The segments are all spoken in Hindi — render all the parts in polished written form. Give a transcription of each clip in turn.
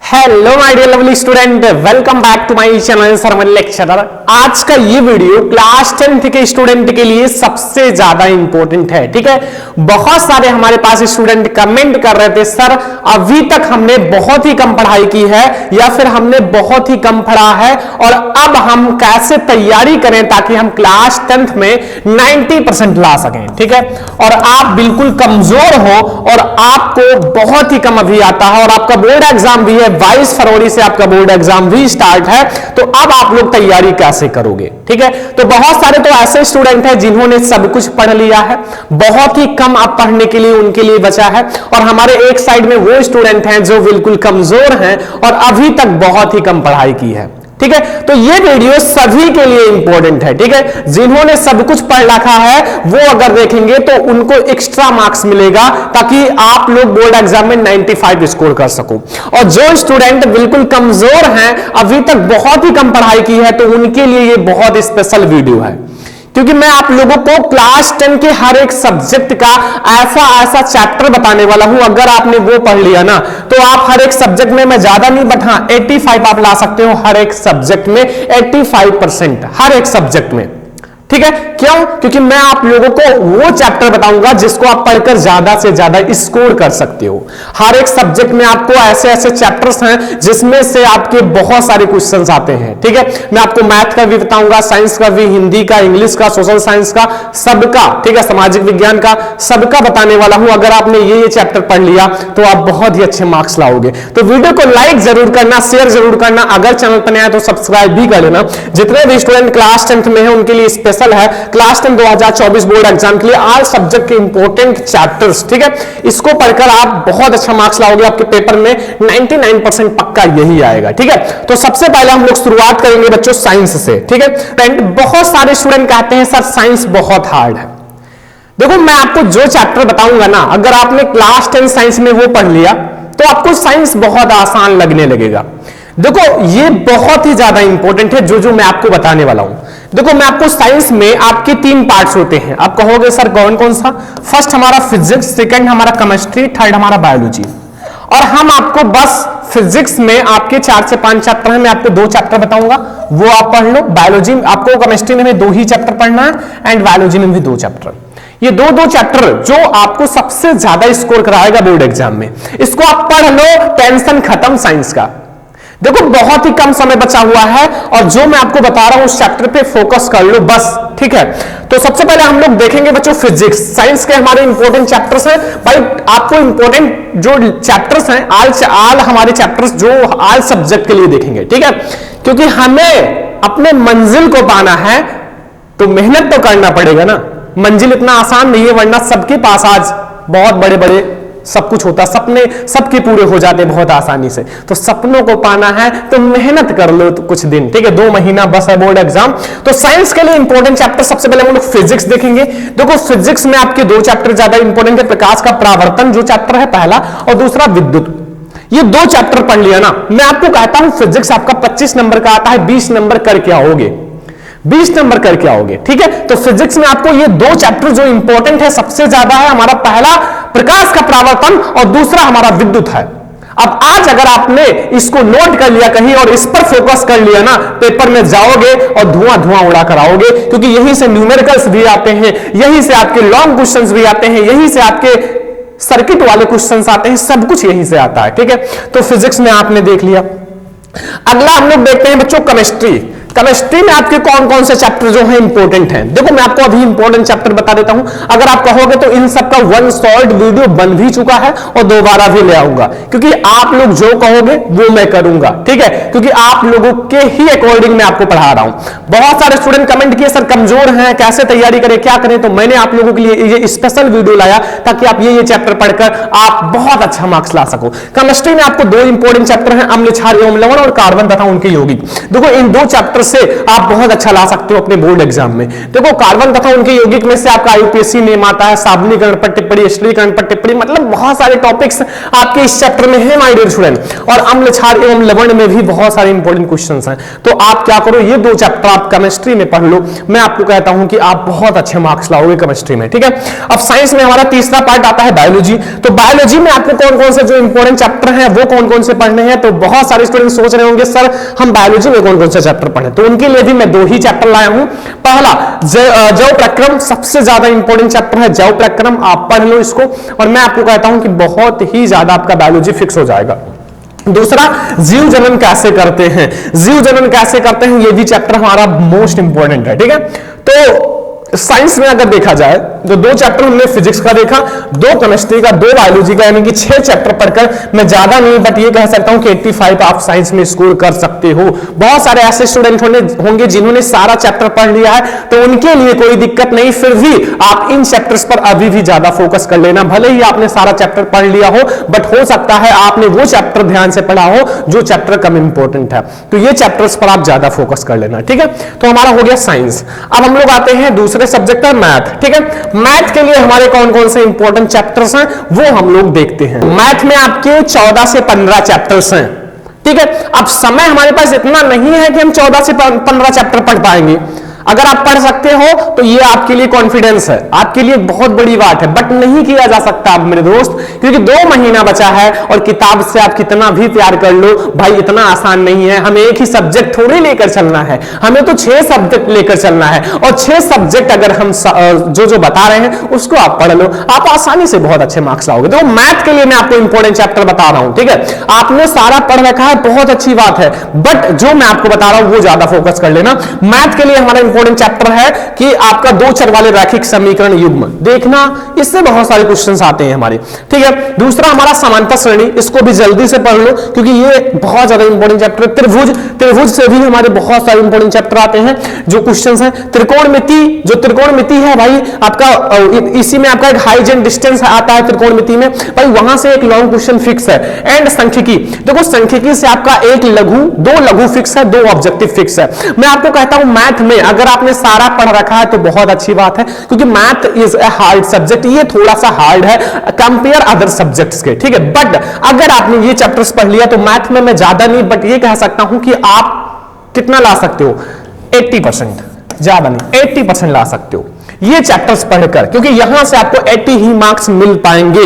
Hello my dear lovely student, welcome back to my channel सरमन लेक्चरर। आज का ये वीडियो क्लास 10th के स्टूडेंट के लिए सबसे ज्यादा इंपॉर्टेंट है। ठीक है, बहुत सारे हमारे पास स्टूडेंट कमेंट कर रहे थे, सर अभी तक हमने बहुत ही कम पढ़ाई की है या फिर हमने बहुत ही कम पढ़ा है और अब हम कैसे तैयारी करें ताकि हम क्लास 10th में 90% ला सकें। ठीक है, और आप बिल्कुल कमजोर हो और आपको बहुत ही कम अभी आता है और आपका बोर्ड एग्जाम भी है, 22 फरवरी से आपका बोर्ड एग्जाम भी स्टार्ट है, तो अब आप लोग तैयारी कैसे करोगे। ठीक है, तो बहुत सारे तो ऐसे स्टूडेंट हैं जिन्होंने सब कुछ पढ़ लिया है, बहुत ही कम अब पढ़ने के लिए उनके लिए बचा है, और हमारे एक साइड में वो स्टूडेंट हैं जो बिल्कुल कमजोर हैं और अभी तक बहुत ही कम पढ़ाई की है। ठीक है, तो ये वीडियो सभी के लिए इंपॉर्टेंट है। ठीक है, जिन्होंने सब कुछ पढ़ रखा है वो अगर देखेंगे तो उनको एक्स्ट्रा मार्क्स मिलेगा ताकि आप लोग बोर्ड एग्जाम में 95 स्कोर कर सको। और जो स्टूडेंट बिल्कुल कमजोर हैं, अभी तक बहुत ही कम पढ़ाई की है, तो उनके लिए ये बहुत स्पेशल वीडियो है, क्योंकि मैं आप लोगों को क्लास 10 के हर एक सब्जेक्ट का ऐसा चैप्टर बताने वाला हूं। अगर आपने वो पढ़ लिया ना तो आप हर एक सब्जेक्ट में, मैं ज्यादा नहीं बट हाँ 85 आप ला सकते हो हर एक सब्जेक्ट में, 85% हर एक सब्जेक्ट में। ठीक है, क्यों? क्योंकि मैं आप लोगों को वो चैप्टर बताऊंगा जिसको आप पढ़कर ज्यादा से ज्यादा स्कोर कर सकते हो। हर एक सब्जेक्ट में आपको ऐसे ऐसे चैप्टर्स हैं जिसमें से आपके बहुत सारे क्वेश्चंस आते हैं। ठीक है, मैं आपको मैथ का भी बताऊंगा, साइंस का भी, हिंदी का, इंग्लिश का, सोशल साइंस का, सबका, ठीक है, सामाजिक विज्ञान का, सबका बताने वाला हूं। अगर आपने ये चैप्टर पढ़ लिया तो आप बहुत ही अच्छे मार्क्स लाओगे। तो वीडियो को लाइक जरूर करना, शेयर जरूर करना, अगर चैनल पर नया है तो सब्सक्राइब भी कर लेना। जितने भी स्टूडेंट क्लास 10th में है उनके लिए स्पेशल है क्लास 10 2024 बोर्ड एग्जाम के लिए ऑल सब्जेक्ट के इंपॉर्टेंट चैप्टर्स। ठीक है, इसको पढ़कर आप बहुत अच्छा मार्क्स लाओगे, आपके पेपर में 99% पक्का यही आएगा। ठीक है, तो सबसे पहले हम लोग शुरुआत करेंगे बच्चों साइंस से। ठीक है, बहुत सारे स्टूडेंट कहते हैं सर साइंस बहुत हार्ड है। देखो, मैं आपको जो चैप्टर बताऊंगा ना, अगर आपने क्लास 10 साइंस में वो पढ़ लिया तो आपको साइंस बहुत आसान लगने लगेगा। देखो, ये बहुत ही ज्यादा इंपॉर्टेंट है जो मैं आपको बताने वाला हूं। देखो, मैं आपको साइंस में आपके 3 पार्ट्स होते हैं। आप कहोगे सर कौन कौन सा? फर्स्ट हमारा फिजिक्स, सेकंड हमारा केमिस्ट्री, थर्ड हमारा बायोलॉजी। और हम आपको बस फिजिक्स में आपके 4 से 5 चैप्टर हैं, मैं आपको 2 चैप्टर बताऊंगा, वो आप पढ़ लो। बायोलॉजी आपको, केमिस्ट्री में 2 ही चैप्टर पढ़ना है एंड बायोलॉजी में भी 2 चैप्टर। ये दो चैप्टर जो आपको सबसे ज्यादा स्कोर कराएगा बोर्ड एग्जाम में, इसको आप पढ़ लो, टेंशन खत्म साइंस का। देखो, बहुत ही कम समय बचा हुआ है और जो मैं आपको बता रहा हूं उस चैप्टर पे फोकस कर लो बस। ठीक है, तो सबसे पहले हम लोग देखेंगे बच्चों फिजिक्स। साइंस के हमारे इंपॉर्टेंट चैप्टर्स हैं भाई, आपको इंपॉर्टेंट जो चैप्टर्स हैं आल हमारे चैप्टर्स जो आल सब्जेक्ट के लिए देखेंगे। ठीक है, क्योंकि हमें अपने मंजिल को पाना है तो मेहनत तो करना पड़ेगा ना। मंजिल इतना आसान नहीं है, वरना सबके पास आज बहुत बड़े बड़े सब कुछ होता, सपने सबके पूरे हो जाते बहुत आसानी से। तो सपनों को पाना है तो मेहनत कर लो तो कुछ दिन। ठीक है, 2 महीना बस है बोर्ड एग्जाम। तो साइंस के लिए इंपॉर्टेंट चैप्टर सबसे पहले हम लोग फिजिक्स देखेंगे। देखो, फिजिक्स में आपके 2 चैप्टर ज्यादा इंपॉर्टेंट है, प्रकाश का परावर्तन जो चैप्टर है पहला, और दूसरा विद्युत। ये 2 चैप्टर पढ़ लिया ना, मैं आपको कहता हूं फिजिक्स आपका 25 नंबर का आता है, 20 नंबर करके आओगे, 20 नंबर करके आओगे। ठीक है, तो फिजिक्स में आपको ये 2 चैप्टर जो इंपॉर्टेंट है सबसे ज्यादा है, हमारा पहला प्रकाश का परावर्तन और दूसरा हमारा विद्युत है। अब आज अगर आपने इसको नोट कर लिया कहीं और इस पर फोकस कर लिया ना, पेपर में जाओगे और धुआं धुआं उड़ा कर आओगे, क्योंकि यहीं से न्यूमेरिकल्स भी आते हैं, यहीं से आपके लॉन्ग क्वेश्चंस भी आते हैं, यहीं से आपके सर्किट वाले क्वेश्चंस आते हैं, सब कुछ यहीं से आता है। ठीक है, तो फिजिक्स में आपने देख लिया। अगला हम लोग देखते हैं बच्चों केमिस्ट्री। केमिस्ट्री में आपके कौन कौन से चैप्टर जो है इंपॉर्टेंट हैं। देखो, मैं आपको अभी इंपॉर्टेंट चैप्टर बता देता हूं। अगर आप कहोगे तो इन सब का 1 शॉर्ट वीडियो बन भी चुका है और दोबारा भी ले आऊंगा, क्योंकि आप लोग जो कहोगे वो मैं करूंगा। ठीक है, क्योंकि आप लोगों के ही अकॉर्डिंग मैं आपको पढ़ा रहा हूं। बहुत सारे स्टूडेंट कमेंट किए सर कमजोर हैं, कैसे तैयारी करें, क्या करें, तो मैंने आप लोगों के लिए ये स्पेशल वीडियो लाया ताकि आप ये चैप्टर पढ़कर आप बहुत अच्छा मार्क्स ला सको। केमिस्ट्री में आपको 2 इंपॉर्टेंट चैप्टर हैं, अम्ल क्षार एवं लवण और कार्बन तथा उनके यौगिक। देखो, इन 2 चैप्टर से आप बहुत अच्छा ला सकते हो अपने बोर्ड एग्जाम में। देखो कार्बन तथा उनके यौगिक में से आपका आईयूपीएससी नेम आता है, साबलीकरण पर टिप्पणी, अम्लीकरण पर टिप्पणी, मतलब बहुत सारे टॉपिक्स आपके इस चैप्टर में है माय डियर स्टूडेंट। और अम्ल क्षार एवं लवण में भी बहुत सारे इंपॉर्टेंट क्वेश्चंस हैं। तो आप क्या करो, ये 2 चैप्टर आप केमिस्ट्री में पढ़ लो। मैं आपको कहता हूं कि आप बहुत अच्छे मार्क्स लाओगे केमिस्ट्री में, ठीक है। अब साइंस में हमारा तीसरा पार्ट आता है बायोलॉजी। तो बायोलॉजी में आपको कौन कौन से जो इंपॉर्टेंट चैप्टर हैं वो कौन कौन से पढ़ने हैं। तो बहुत सारे स्टूडेंट सोच रहे होंगे सर हम बायोलॉजी में कौन कौन से चैप्टर पढ़े, तो उनके लिए भी मैं 2 ही चैप्टर लाया हूं। पहला जैव प्रक्रम, सबसे ज्यादा इंपॉर्टेंट चैप्टर है जैव प्रक्रम, आप पढ़ लो इसको और मैं आपको कहता हूं कि बहुत ही ज्यादा आपका बायोलॉजी फिक्स हो जाएगा। दूसरा जीव जनन कैसे करते हैं, जीव जनन कैसे करते हैं ये भी चैप्टर हमारा मोस्ट इंपॉर्टेंट है, ठीक है। तो साइंस में अगर देखा जाए तो 2 चैप्टर हमने फिजिक्स का देखा, 2 केमिस्ट्री का, 2 बायोलॉजी का, यानी कि 6 चैप्टर पढ़कर मैं ज्यादा नहीं बट ये कह सकता हूं कि 85 आप साइंस में स्कोर कर सकते हो। बहुत सारे ऐसे स्टूडेंट होंगे जिन्होंने सारा चैप्टर पढ़ लिया है, तो उनके लिए कोई दिक्कत नहीं, फिर भी आप इन चैप्टर्स पर अभी भी ज्यादा फोकस कर लेना। भले ही आपने सारा चैप्टर पढ़ लिया हो बट हो सकता है आपने वो चैप्टर ध्यान से पढ़ा हो जो चैप्टर कम इंपॉर्टेंट है, तो ये चैप्टर्स पर आप ज्यादा फोकस कर लेना, ठीक है। तो हमारा हो गया साइंस। अब हम लोग आते हैं दूसरे सब्जेक्ट है मैथ, ठीक है। मैथ के लिए हमारे कौन कौन से इंपॉर्टेंट चैप्टर्स हैं वो हम लोग देखते हैं। मैथ में आपके 14 से 15 चैप्टर्स हैं, ठीक है। अब समय हमारे पास इतना नहीं है कि हम 14 से 15 चैप्टर पढ़ पाएंगे। अगर आप पढ़ सकते हो तो ये आपके लिए कॉन्फिडेंस है, आपके लिए बहुत बड़ी बात है, बट नहीं किया जा सकता अब मेरे दोस्त, क्योंकि 2 महीना बचा है और किताब से आप कितना भी प्यार कर लो भाई इतना आसान नहीं है। हमें एक ही सब्जेक्ट थोड़ी लेकर चलना है, हमें तो 6 सब्जेक्ट लेकर चलना है और 6 सब्जेक्ट अगर हम जो बता रहे हैं उसको आप पढ़ लो, आप आसानी से बहुत अच्छे मार्क्स लाओगे। तो मैथ के लिए मैं आपको इंपॉर्टेंट चैप्टर बता रहा हूं, ठीक है। आपने सारा पढ़ रखा है, बहुत अच्छी बात है, बट जो मैं आपको बता रहा हूं वो ज्यादा फोकस कर लेना। मैथ के लिए हमारा इंपॉर्टेंट चैप्टर है कि आपका 2 चर वाले रैखिक समीकरण युग्म देखना, इससे बहुत सारे क्वेश्चंस आते हैं हमारे, ठीक है। दूसरा हमारा समांतर श्रेणी, इसको भी जल्दी से पढ़ लो क्योंकि ये बहुत ज्यादा इंपॉर्टेंट चैप्टर है। त्रिभुज, त्रिभुज से भी हमारे बहुत सारे इंपॉर्टेंट चैप्टर आते हैं जो क्वेश्चंस हैं। त्रिकोणमिति, जो त्रिकोणमिति है भाई आपका इसी में आपका एक हाइट एंड डिस्टेंस आता है त्रिकोणमिति में, भाई वहां से एक लॉन्ग क्वेश्चन फिक्स है। एंड सांख्यिकी, देखो सांख्यिकी से आपका एक लघु, 2 लघु फिक्स है, 2 ऑब्जेक्टिव फिक्स है। मैं आपको कहता हूं मैथ में अगर आपने सारा पढ़ रखा है तो बहुत अच्छी बात है, क्योंकि math is a hard subject, ये थोड़ा सा हार्ड है कंपेयर अदर सब्जेक्ट्स के, ठीक है। बट अगर आपने ये चैप्टर्स पढ़ लिया तो मैथ में मैं ज्यादा नहीं बट ये कह सकता हूं कि आप कितना ला सकते हो, 80%, ज्यादा नहीं 80% ला सकते हो ये चैप्टर्स पढ़कर, क्योंकि यहां से आपको 80 ही मार्क्स मिल पाएंगे,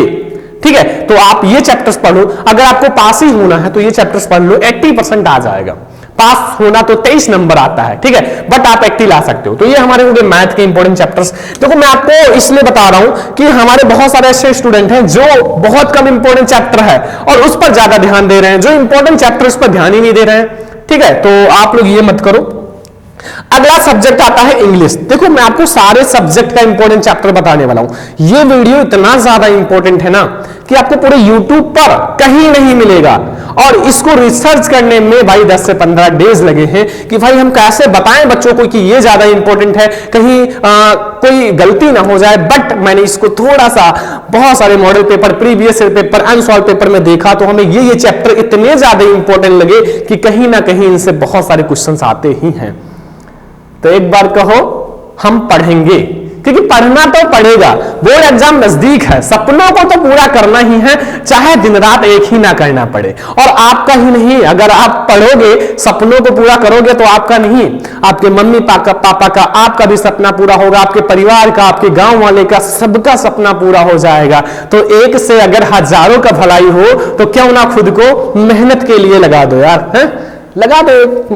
ठीक है। तो आप ये चैप्टर्स पढ़ो, अगर आपको पास ही होना है तो ये चैप्टर्स पढ़ लो, 80% आ जाएगा। पास होना तो 23 नंबर आता है, ठीक है, बट आप 80 ला सकते हो। तो ये हमारे हो गए मैथ के इंपॉर्टेंट चैप्टर्स। देखो मैं आपको इसलिए बता रहा हूं कि हमारे बहुत सारे ऐसे स्टूडेंट हैं जो बहुत कम इंपॉर्टेंट चैप्टर है और उस पर ज्यादा ध्यान दे रहे हैं, जो इंपॉर्टेंट चैप्टर उस पर ध्यान ही नहीं दे रहे हैं, ठीक है। तो आप लोग ये मत करो। अगला सब्जेक्ट आता है इंग्लिश। देखो मैं आपको सारे सब्जेक्ट का इंपॉर्टेंट चैप्टर बताने वाला हूं। ये वीडियो इतना ज्यादा इंपॉर्टेंट है ना कि आपको पूरे YouTube पर कहीं नहीं मिलेगा और इसको रिसर्च करने में भाई 10 से 15 डेज लगे हैं कि भाई हम कैसे बताएं बच्चों को कि ये ज्यादा इंपॉर्टेंट है, कहीं कोई गलती ना हो जाए। बट मैंने इसको थोड़ा सा बहुत सारे model paper, previous paper, unsolve paper में देखा तो हमें ये चैप्टर इतने ज्यादा इंपॉर्टेंट लगे कि कहीं ना कहीं इनसे बहुत सारे क्वेश्चंस आते ही हैं। तो एक बार कहो हम पढ़ेंगे, क्योंकि पढ़ना तो पड़ेगा, बोर्ड एग्जाम नजदीक है, सपनों को तो पूरा करना ही है, चाहे दिन रात एक ही ना करना पड़े। और आपका ही नहीं, अगर आप पढ़ोगे सपनों को पूरा करोगे तो आपका नहीं, आपके मम्मी पापा का, आपका भी सपना पूरा होगा, आपके परिवार का, आपके गांव वाले का, सबका सपना पूरा हो जाएगा। तो एक से अगर हजारों का भलाई हो तो क्यों ना खुद को मेहनत के लिए लगा दो यार, है? लगा दो,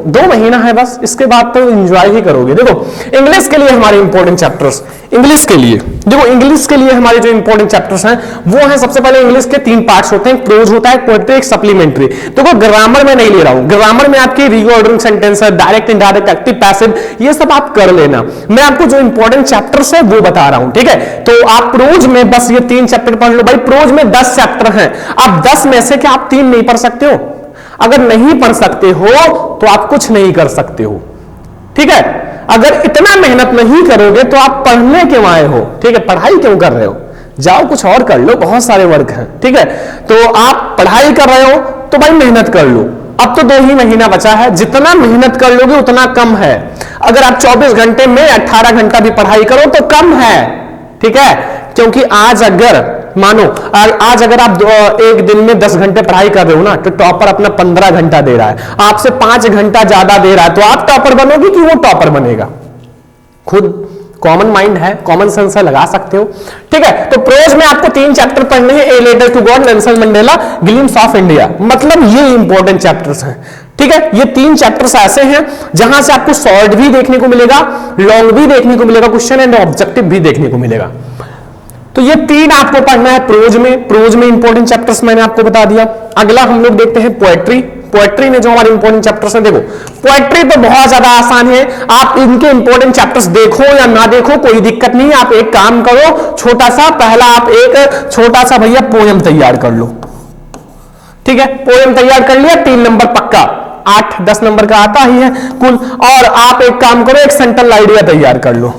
2 महीना है बस, इसके बाद तो एंजॉय ही करोगे। देखो इंग्लिश के लिए हमारे इंपॉर्टेंट चैप्टर्स, इंग्लिश के लिए देखो इंग्लिश के लिए हमारे जो इंपॉर्टेंट चैप्टर्स हैं वो हैं, सबसे पहले इंग्लिश के 3 पार्ट्स होते हैं, प्रोज होता है, पोएट्री, एक सप्लीमेंट्री। देखो ग्रामर में नहीं ले रहा हूं, ग्रामर में आपकी रीऑर्डरिंग सेंटेंस है, डायरेक्ट, इनडायरेक्ट, एक्टिव, पैसिव, ये सब आप कर लेना। मैं आपको जो इंपॉर्टेंट चैप्टर्स है वो बता रहा हूं, ठीक है। तो आप प्रोज में बस ये 3 चैप्टर पढ़ लो। भाई प्रोज में 10 चैप्टर हैं, आप 10 में से क्या आप 3 नहीं पढ़ सकते हो? अगर नहीं पढ़ सकते हो तो आप कुछ नहीं कर सकते हो, ठीक है। अगर इतना मेहनत नहीं करोगे तो आप पढ़ने क्यों आए हो, ठीक है, पढ़ाई क्यों कर रहे हो? जाओ कुछ और कर लो, बहुत सारे वर्क हैं, ठीक है। तो आप पढ़ाई कर रहे हो तो भाई मेहनत कर लो, अब तो 2 ही महीना बचा है, जितना मेहनत कर लोगे उतना कम है। अगर आप 24 घंटे में 18 घंटा भी पढ़ाई करो तो कम है, ठीक है। क्योंकि आज अगर मानो आज अगर आप एक दिन में 10 घंटे पढ़ाई कर रहे हो ना, तो टॉपर अपना 15 घंटा दे रहा है, आपसे 5 घंटा ज्यादा दे रहा है, तो आप टॉपर बनोगे कि वो टॉपर बनेगा? खुद कॉमन माइंड है, कॉमन सेंस है, लगा सकते हो, ठीक है। तो प्रोज में आपको 3 चैप्टर पढ़ने हैं, a letter to God, Nelson Mandela, glimpse of India, मतलब ये इंपॉर्टेंट चैप्टर्स हैं, ठीक है। ये 3 चैप्टर्स ऐसे हैं जहां से आपको शॉर्ट भी देखने को मिलेगा, लॉन्ग भी देखने को मिलेगा, क्वेश्चन एंड ऑब्जेक्टिव भी देखने को मिलेगा। तो ये 3 आपको पढ़ना है प्रोज में। प्रोज में इंपॉर्टेंट चैप्टर्स मैंने आपको बता दिया। अगला हम लोग देखते हैं पोएट्री। पोएट्री में जो हमारे इंपॉर्टेंट चैप्टर्स हैं, देखो पोएट्री तो बहुत ज्यादा आसान है, आप इनके इंपॉर्टेंट चैप्टर्स देखो या ना देखो कोई दिक्कत नहीं है। आप एक काम करो, छोटा सा पहला आप एक छोटा सा भैया पोयम तैयार कर लो, ठीक है। पोयम तैयार कर लिया, 3 नंबर पक्का, 8-10 नंबर का आता ही है कुल। और आप एक काम करो, एक सेंट्रल आइडिया तैयार कर लो,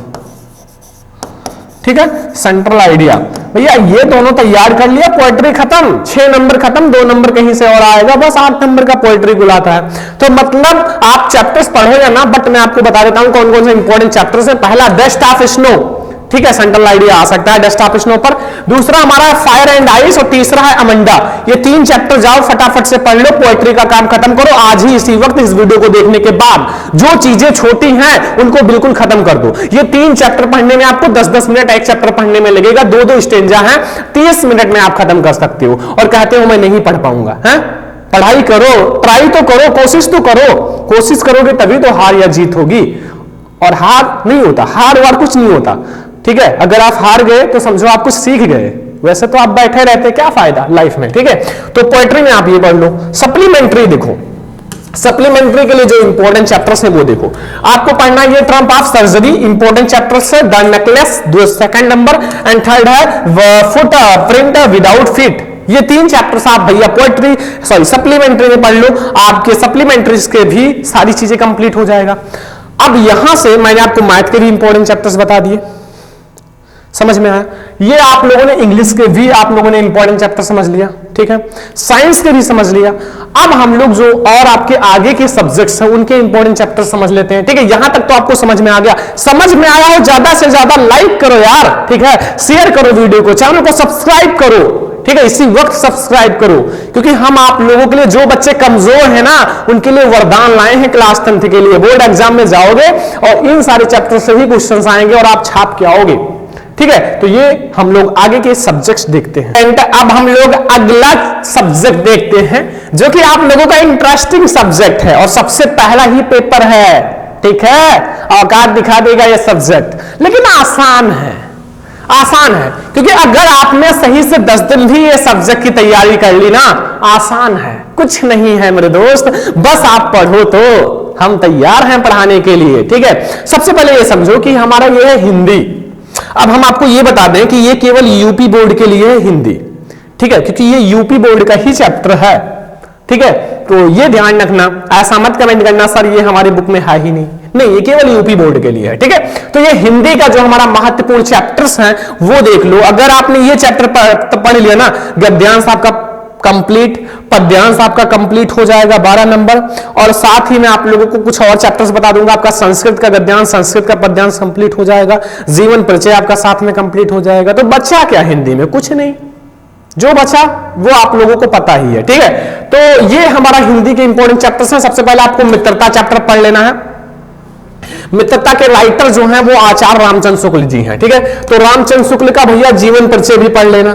ठीक है। सेंट्रल आइडिया भैया ये दोनों तैयार कर लिया, पोएट्री खत्म, 6 नंबर खत्म, 2 नंबर कहीं से और आएगा, बस 8 नंबर का पोएट्री गुल आता है। तो मतलब आप चैप्टर्स पढ़ो या ना, बट मैं आपको बता देता हूं कौन कौन से इंपॉर्टेंट चैप्टर्स हैं। पहला डस्ट ऑफ स्नो, ठीक है, सेंट्रल आइडिया आ सकता है डस्ट ऑफ स्नो पर। दूसरा हमारा फायर एंड आइस, और तीसरा है अमंडा। ये 3 चैप्टर जाओ फटाफट से पढ़ लो, पोएट्री का काम खत्म करो आज ही, इसी वक्त, इस वीडियो को देखने के बाद। जो चीजें छोटी हैं उनको बिल्कुल खत्म कर दो। ये 3 चैप्टर पढ़ने में आपको 10-10 मिनट एक चैप्टर पढ़ने में लगेगा, 2-2 स्टेंजा हैं, 30 मिनट में आप खत्म कर सकते हो। और कहते हो मैं नहीं पढ़ पाऊंगा, है? पढ़ाई करो, ट्राई तो करो, कोशिश तो करो, कोशिश करोगे तभी तो हार या जीत होगी। और हार नहीं होता, हार वार कुछ नहीं होता, ठीक है। अगर आप हार गए तो समझो आप कुछ सीख गए, वैसे तो आप बैठे रहते, क्या फायदा लाइफ में, ठीक है। तो पोएट्री में आप ये पढ़ लो। सप्लीमेंट्री देखो, सप्लीमेंट्री के लिए जो इंपॉर्टेंट चैप्टर्स है वो देखो, आपको पढ़ना है। ये triumph of surgery important chapters है, the necklace 2nd number, and 3rd है फुट प्रिंट विदाउट फीट। ये 3 चैप्टर्स आप भैया पोएट्री सप्लीमेंट्री में पढ़ लो, आपके सप्लीमेंट्रीज के भी सारी चीजें कंप्लीट हो जाएगा। अब यहां से मैंने आपको मैथ के भी इंपॉर्टेंट चैप्टर्स बता दिए, समझ में आया? ये आप लोगों ने इंग्लिश के भी आप लोगों ने इंपॉर्टेंट चैप्टर समझ लिया, ठीक है। साइंस के भी समझ लिया। अब हम लोग जो और आपके आगे के सब्जेक्ट्स हैं उनके इंपॉर्टेंट चैप्टर समझ लेते हैं, ठीक है। यहां तक तो आपको समझ में आ गया। समझ में आया हो ज्यादा से ज्यादा लाइक करो यार, ठीक है, शेयर करो वीडियो को, चैनल को सब्सक्राइब करो, ठीक है, इसी वक्त सब्सक्राइब करो, क्योंकि हम आप लोगों के लिए, जो बच्चे कमजोर हैं ना, उनके लिए वरदान लाए हैं क्लास 10th के लिए। बोर्ड एग्जाम में जाओगे और इन सारे चैप्टर से ही क्वेश्चंस आएंगे और आप छाप के आओगे, ठीक है। तो ये हम लोग आगे के सब्जेक्ट्स देखते हैं। एंड अब हम लोग अगला सब्जेक्ट देखते हैं जो कि आप लोगों का इंटरेस्टिंग सब्जेक्ट है और सबसे पहला ही पेपर है, ठीक है। औकात दिखा देगा ये सब्जेक्ट, लेकिन आसान है, आसान है, क्योंकि अगर आपने सही से 10 दिन भी ये सब्जेक्ट की तैयारी कर ली ना, आसान है, कुछ नहीं है मेरे दोस्त, बस आप पढ़ो तो हम तैयार हैं पढ़ाने के लिए, ठीक है। सबसे पहले ये समझो कि हमारा ये है हिंदी। अब हम आपको ये बता दें कि ये केवल यूपी बोर्ड के लिए है हिंदी, ठीक है, क्योंकि ये यूपी बोर्ड का ही चैप्टर है, ठीक है। तो ये ध्यान रखना, ऐसा मत कमेंट करना सर ये हमारी बुक में है ही नहीं, नहीं, ये केवल यूपी बोर्ड के लिए है, ठीक है। तो ये हिंदी का जो हमारा महत्वपूर्ण चैप्टर्स हैं वो देख लो। अगर आपने ये चैप्टर पढ़ लिया ना, गद्यांश आपका कंप्लीट, पद्यांश आपका कंप्लीट हो जाएगा 12 नंबर, और साथ ही मैं आप लोगों को कुछ और चैप्टर्स बता दूंगा। आपका संस्कृत का गद्यांश, संस्कृत का पद्यांश कंप्लीट हो जाएगा, जीवन परिचय आपका साथ में कंप्लीट हो जाएगा। तो बचा क्या हिंदी में? कुछ नहीं, जो बचा वो आप लोगों को पता ही है, ठीक है। तो ये हमारा हिंदी के इंपॉर्टेंट चैप्टर्स हैं। सबसे पहले आपको मित्रता चैप्टर पढ़ लेना है। मित्रता के राइटर जो हैं वो आचार्य रामचंद्र शुक्ल जी हैं, ठीक है। तो रामचंद्र शुक्ल का भैया जीवन परिचय भी पढ़ लेना।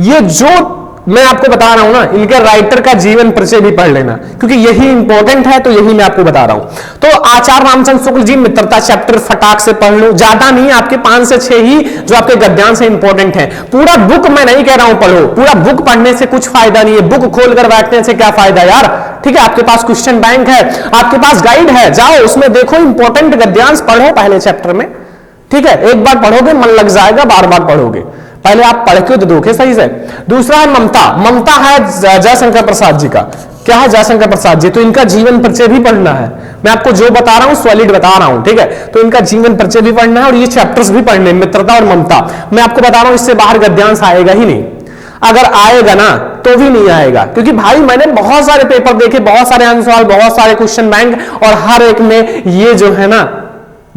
ये जो मैं आपको बता रहा हूं ना, इनके राइटर का जीवन परिचय भी पढ़ लेना, क्योंकि यही इंपॉर्टेंट है, तो यही मैं आपको बता रहा हूं। तो आचार्य रामचंद्र शुक्ल जी मित्रता चैप्टर फटाक से पढ़ लो, ज्यादा नहीं, आपके 5 से 6 ही जो आपके गद्यांश है इंपॉर्टेंट है। पूरा बुक मैं नहीं कह रहा हूं पढ़ो, पूरा बुक पढ़ने से कुछ फायदा नहीं है, बुक खोलकर बैठने से क्या फायदा यार, ठीक है। आपके पास क्वेश्चन बैंक है, आपके पास गाइड है, जाओ उसमें देखो इंपॉर्टेंट गद्यांश पढ़ो पहले चैप्टर में, ठीक है। एक बार पढ़ोगे मन लग जाएगा, बार बार पढ़ोगे, पहले आप पढ़ के तो देखो सही से। दूसरा है ममता। ममता है जयशंकर प्रसाद जी का। क्या है? जयशंकर प्रसाद जी। तो इनका जीवन परिचय भी पढ़ना है। मैं आपको जो बता रहा हूं सॉलिड बता रहा हूं, ठीक है। तो इनका जीवन परिचय भी पढ़ना है और ये चैप्टर्स भी पढ़ने, मित्रता और ममता। मैं आपको बता रहा हूं इससे बाहर गद्यांश आएगा ही नहीं। अगर आएगा ना तो भी नहीं आएगा, क्योंकि भाई मैंने बहुत सारे पेपर देखे, बहुत सारे आंसर, बहुत सारे क्वेश्चन बैंक, और हर एक में ये जो है ना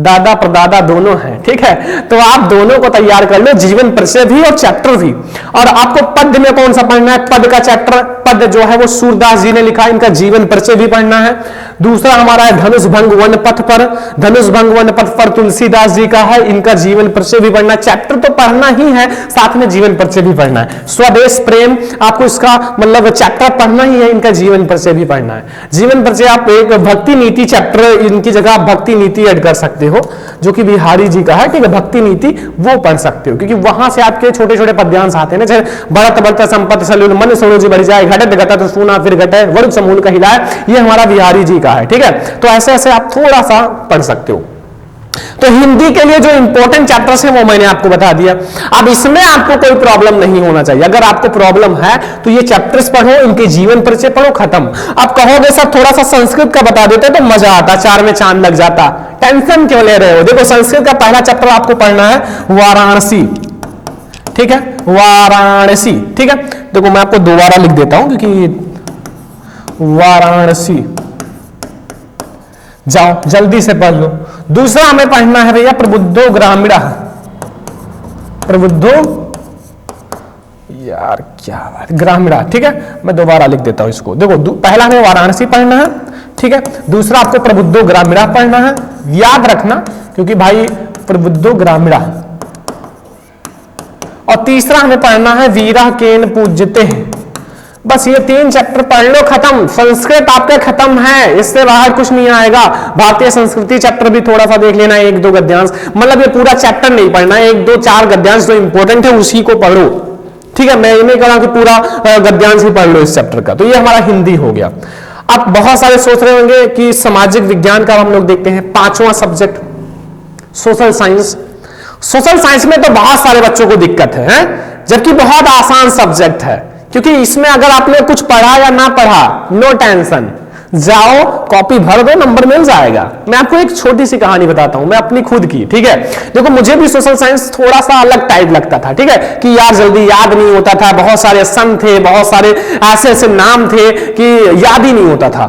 दादा परदादा दोनों हैं, ठीक है। तो आप दोनों को तैयार कर लो, जीवन परिचय भी और चैप्टर भी। और आपको पद में कौन सा पढ़ना है? पद का चैप्टर, पद जो है वो सूरदास जी ने लिखा है, इनका जीवन परिचय भी पढ़ना है। दूसरा हमारा है धनुष भंग वन पथ पर, धनुष भंग वन पथ पर तुलसीदास जी का है, इनका जीवन परिचय भी पढ़ना है। चैप्टर तो पढ़ना ही है, साथ में जीवन परिचय भी पढ़ना है। स्वदेश प्रेम, आपको इसका मतलब चैप्टर पढ़ना ही है, इनका जीवन परिचय भी पढ़ना है। जीवन परिचय आप एक भक्ति नीति चैप्टर, इनकी जगह आप भक्ति नीति ऐड कर सकते हो, जो कि बिहारी जी का है, ठीक है। भक्ति नीति वो पढ़ सकते हो, क्योंकि वहां से आपके छोटे छोटे पद्यांश आते हैं ना, जैसे बढ़त बढ़त संपत्ति सलूल मन सोनो जी बढ़ जाए, घटत घटत सुना फिर घटे वरुण समूल का हिलाए, ये हमारा बिहारी जी का है, ठीक है। तो ऐसे ऐसे आप थोड़ा सा पढ़ सकते हो। तो हिंदी के लिए जो इंपॉर्टेंट चैप्टर्स है वो मैंने आपको बता दिया। अब इसमें आपको कोई प्रॉब्लम नहीं होना चाहिए। अगर आपको प्रॉब्लम है तो ये चैप्टर्स पढ़ो, इनके जीवन परिचय पढ़ो, खत्म। आप कहोगे सर थोड़ा सा संस्कृत का बता देते तो मजा आता, चार में चांद लग जाता, टेंशन क्यों ले रहे हो? देखो संस्कृत का पहला चैप्टर आपको पढ़ना है वाराणसी, ठीक है, वाराणसी, ठीक है। देखो मैं आपको दोबारा लिख देता हूं, क्योंकि वाराणसी, जाओ जल्दी से पढ़ लो। दूसरा हमें पढ़ना है भैया प्रबुद्धो ग्रामीण, प्रबुद्धो, यार क्या बात, ग्रामीण, ठीक है। मैं दोबारा लिख देता हूं इसको। देखो पहला हमें वाराणसी पढ़ना है, ठीक है। दूसरा आपको प्रबुद्धो ग्रामीण पढ़ना है, याद रखना, क्योंकि भाई प्रबुद्धो ग्रामीण। और तीसरा हमें पढ़ना है वीरा केन पूज्यते। बस ये 3 चैप्टर पढ़ लो, खत्म। संस्कृत आपका खत्म है, इससे बाहर कुछ नहीं आएगा। भारतीय संस्कृति चैप्टर भी थोड़ा सा देख लेना, 1-2 गद्यांश, मतलब ये पूरा चैप्टर नहीं पढ़ना, 1-2-4 गद्यांश जो इंपॉर्टेंट है उसी को पढ़ो, ठीक है। मैं ये नहीं कह रहा कि पूरा गद्यांश ही पढ़ लो इस चैप्टर का। तो ये हमारा हिंदी हो गया। अब बहुत सारे सोच रहे होंगे कि सामाजिक विज्ञान का हम लोग देखते हैं, 5वां subject social science. Social science में तो बहुत सारे बच्चों को दिक्कत है, जबकि बहुत आसान सब्जेक्ट है, क्योंकि इसमें अगर आपने कुछ पढ़ा या ना पढ़ा, नो टेंशन, जाओ कॉपी भर दो, नंबर मिल जाएगा। मैं आपको एक छोटी सी कहानी बताता हूं, मैं अपनी खुद की, ठीक है। देखो मुझे भी सोशल साइंस थोड़ा सा अलग टाइप लगता था, ठीक है, कि यार जल्दी याद नहीं होता था, बहुत सारे सन थे, बहुत सारे ऐसे ऐसे नाम थे कि याद ही नहीं होता था,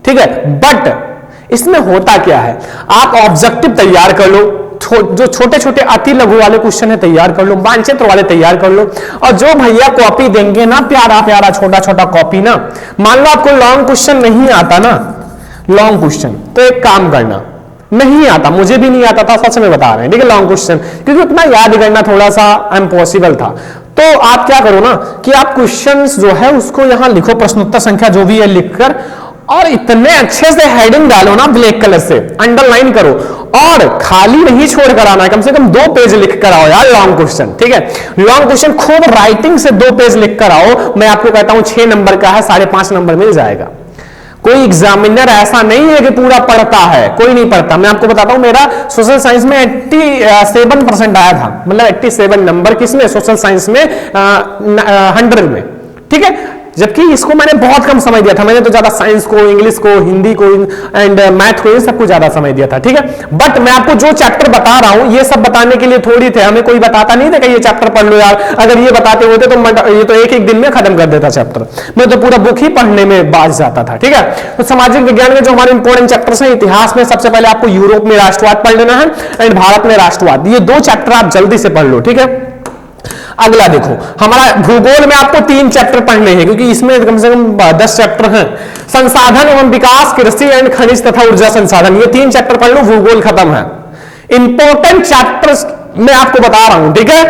ठीक है। बट इसमें होता क्या है, आप ऑब्जेक्टिव तैयार कर लो, जो छोटे छोटे अति लघु वाले क्वेश्चन है तैयार कर लो, मानचित्र वाले तैयार कर लो, और जो भैया कॉपी देंगे ना, प्यारा प्यारा छोटा छोटा कॉपी ना, मान लो आपको लॉन्ग क्वेश्चन नहीं आता ना, लॉन्ग क्वेश्चन, तो एक काम करना, नहीं आता, मुझे भी नहीं आता था, सच में बता रहे हैं, ठीक है, लॉन्ग क्वेश्चन, क्योंकि उतना याद करना थोड़ा सा इम्पॉसिबल था। तो आप क्या करो ना कि आप क्वेश्चंस जो है उसको यहां लिखो, प्रश्नोत्तर संख्या जो भी है लिखकर, और इतने अच्छे से हेडिंग डालो ना, ब्लैक कलर से अंडरलाइन करो, और खाली नहीं छोड़ कर आना है, कम से कम 2 पेज लिख कर आओ यार लॉन्ग क्वेश्चन, ठीक है। लॉन्ग क्वेश्चन खूब राइटिंग से 2 पेज लिख कर आओ। मैं आपको कहता हूं 6 नंबर का है, 5.5 नंबर मिल जाएगा। कोई एग्जामिनर ऐसा नहीं है कि पूरा पढ़ता है, कोई नहीं पढ़ता। मैं आपको बताता हूं, मेरा सोशल साइंस में 87% आया था, मतलब 87 नंबर किसमें, सोशल साइंस में 100 में, ठीक है। जबकि इसको मैंने बहुत कम समय दिया था, मैंने तो ज्यादा साइंस को, इंग्लिश को, हिंदी को एंड मैथ को, इन सबको ज्यादा समय दिया था, ठीक है। बट मैं आपको जो चैप्टर बता रहा हूं ये सब बताने के लिए थोड़ी थे, हमें कोई बताता नहीं था कि ये चैप्टर पढ़ लो यार। अगर ये बताते होते तो ये तो एक दिन में खत्म कर देता चैप्टर, मैं तो पूरा बुक ही पढ़ने में बाज जाता था, ठीक है। तो सामाजिक विज्ञान में जो हमारे इंपॉर्टेंट चैप्टर्स हैं, इतिहास में सबसे पहले आपको यूरोप में राष्ट्रवाद पढ़ लेना है, एंड भारत में राष्ट्रवाद, ये 2 चैप्टर आप जल्दी से पढ़ लो, ठीक है। अगला देखो, हमारा भूगोल में आपको 3 चैप्टर पढ़ने हैं, क्योंकि इसमें कम से कम 10 चैप्टर हैं। संसाधन एवं विकास, कृषि एंड खनिज तथा ऊर्जा संसाधन, ये 3 चैप्टर पढ़ लो, भूगोल खत्म है। इंपॉर्टेंट चैप्टर्स मैं आपको बता रहा हूं, ठीक है।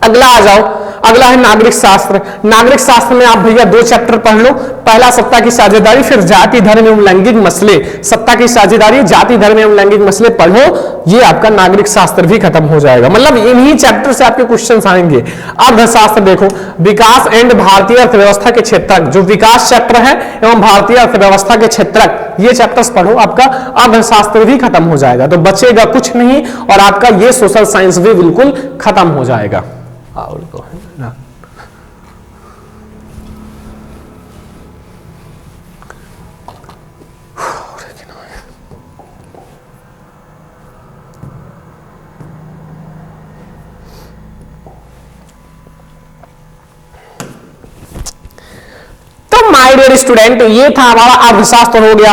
अगला आ जाओ, अगला है नागरिक शास्त्र। नागरिक शास्त्र में आप भैया 2 चैप्टर पढ़ लो, पहला सत्ता की साझेदारी, फिर जाति धर्म एवं लैंगिक मसले। सत्ता की साझेदारी, जाति धर्म एवं लैंगिक मसले पढ़ो, ये आपका नागरिक शास्त्र भी खत्म हो जाएगा। मतलब इन्हीं चैप्टर से आपके क्वेश्चंस आएंगे। अर्थशास्त्र देखो, विकास एंड भारतीय अर्थव्यवस्था के क्षेत्रक, जो विकास चैप्टर है एवं भारतीय अर्थव्यवस्था के क्षेत्रक, ये चैप्टर्स पढ़ो, आपका अर्थशास्त्र भी खत्म हो जाएगा। तो बचेगा कुछ नहीं, और आपका ये सोशल साइंस भी बिल्कुल खत्म हो जाएगा। माय डियर स्टूडेंट, ये था हमारा अर्थशास्त्र हो गया।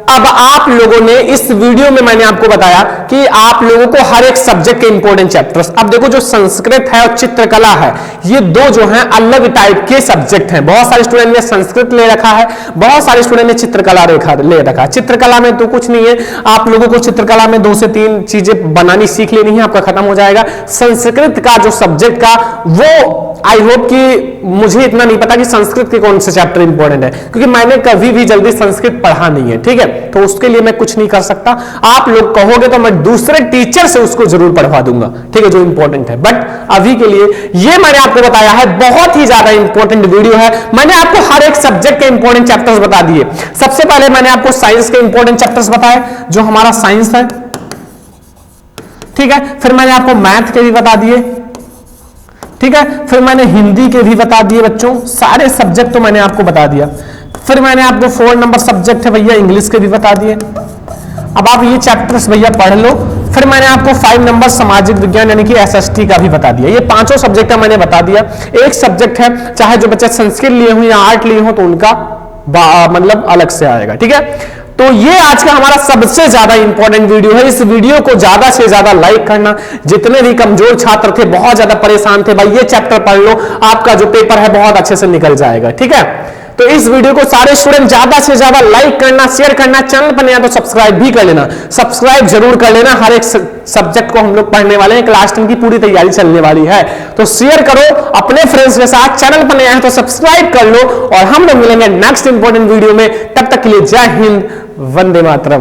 अब आप लोगों ने इस वीडियो में मैंने आपको बताया कि आप लोगों को हर एक सब्जेक्ट के इंपॉर्टेंट चैप्टर्स, अब देखो जो संस्कृत है और चित्रकला है, ये दो जो हैं अलग टाइप के सब्जेक्ट हैं। बहुत सारे स्टूडेंट ने संस्कृत ले रखा है, बहुत सारे स्टूडेंट ने चित्रकला ले रखा है। चित्रकला में तो कुछ नहीं है, आप लोगों को चित्रकला में 2 से 3 चीजें बनानी सीख लेनी है, आपका खत्म हो जाएगा। संस्कृत का जो सब्जेक्ट का वो आई होप कि मुझे इतना नहीं पता कि संस्कृत के कौन से चैप्टर इंपॉर्टेंट है, क्योंकि मैंने कभी भी जल्दी संस्कृत पढ़ा नहीं है, ठीक है, तो उसके लिए मैं कुछ नहीं कर सकता। आप लोग कहोगे तो मैं दूसरे टीचर से उसको जरूर पढ़वा दूंगा, ठीक है, जो इंपॉर्टेंट है। बट अभी के लिए ये मैंने आपको बताया है, बहुत ही ज्यादा इंपॉर्टेंट वीडियो है। मैंने आपको हर एक सब्जेक्ट के इंपॉर्टेंट चैप्टर्स बता दिए। सबसे पहले मैंने आपको साइंस के इंपॉर्टेंट चैप्टर्स बताए, जो हमारा साइंस है, ठीक है। फिर मैंने आपको मैथ के भी बता दिए, ठीक है। फिर मैंने हिंदी के भी बता दिए बच्चों, सारे सब्जेक्ट तो मैंने आपको बता दिया। फिर मैंने आपको 4 नंबर सब्जेक्ट है भैया इंग्लिश के भी बता दिए। अब आप ये चैप्टर्स भैया पढ़ लो। फिर मैंने आपको 5 नंबर सामाजिक विज्ञान यानी कि एसएसटी का भी बता दिया। ये 5 सब्जेक्ट मैंने बता दिया। एक सब्जेक्ट है, चाहे जो बच्चे संस्कृत लिए हो या आर्ट लिए हो, तो उनका मतलब अलग से आएगा, ठीक है। तो ये आज का हमारा सबसे ज्यादा इंपॉर्टेंट वीडियो है। इस वीडियो को ज्यादा से ज्यादा लाइक करना। जितने भी कमजोर छात्र थे, बहुत ज्यादा परेशान थे, भाई ये चैप्टर पढ़ लो, आपका जो पेपर है बहुत अच्छे से निकल जाएगा, ठीक है। तो इस वीडियो को सारे स्टूडेंट ज्यादा से ज्यादा लाइक करना, शेयर करना, चैनल पर नया तो सब्सक्राइब भी कर लेना। सब्सक्राइब जरूर कर लेना। हर एक सब्जेक्ट को हम लोग पढ़ने वाले हैं, क्लास 10 की पूरी तैयारी चलने वाली है, तो शेयर करो अपने फ्रेंड्स के साथ। चैनल पर नया है तो सब्सक्राइब कर लो, और हम लोग मिलेंगे नेक्स्ट इंपॉर्टेंट वीडियो में। तब तक के लिए जय हिंद, वंदे मातरम।